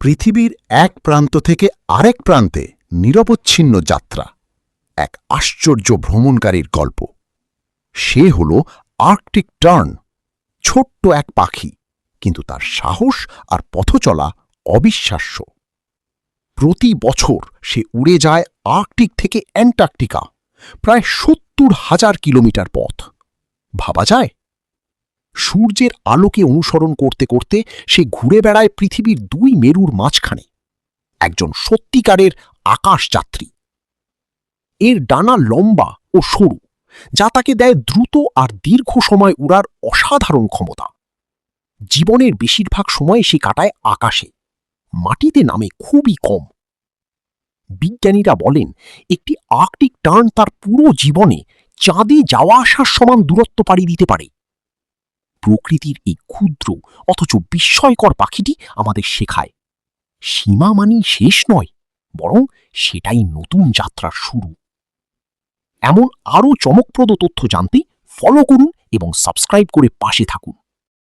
পৃথিবীর এক প্রান্ত থেকে আরেক প্রান্তে নিরবচ্ছিন্ন যাত্রা, এক আশ্চর্য ভ্রমণকারীর গল্প। সে হল আর্কটিক টার্ন। ছোট্ট এক পাখি, কিন্তু তার সাহস আর পথচলা অবিশ্বাস্য। প্রতি বছর সে উড়ে যায় আর্কটিক থেকে অ্যান্টার্কটিকা, প্রায় ৭০,০০০ কিলোমিটার পথ। ভাবা যায়? সূর্যের আলোকে অনুসরণ করতে করতে সে ঘুরে বেড়ায় পৃথিবীর দুই মেরুর মাঝখানে। একজন সত্যিকারের আকাশযাত্রী। এর ডানা লম্বা ও সরু, যা তাকে দেয় দ্রুত আর দীর্ঘ সময় উড়ার অসাধারণ ক্ষমতা। জীবনের বেশিরভাগ সময় সে কাটায় আকাশে, মাটিতে নামে খুবই কম। বিজ্ঞানীরা বলেন, একটি আর্কটিক টার্ন তার পুরো জীবনে চাঁদে যাওয়া আসার সমান দূরত্ব পাড়ি দিতে পারে। প্রকৃতির এই ক্ষুদ্র অথচ বিস্ময়কর পাখিটি আমাদের শেখায়, সীমা মানেই শেষ নয়, বরং সেটাই নতুন যাত্রার শুরু। এমন আরও চমকপ্রদ তথ্য জানতে ফলো করুন এবং সাবস্ক্রাইব করে পাশে থাকুন।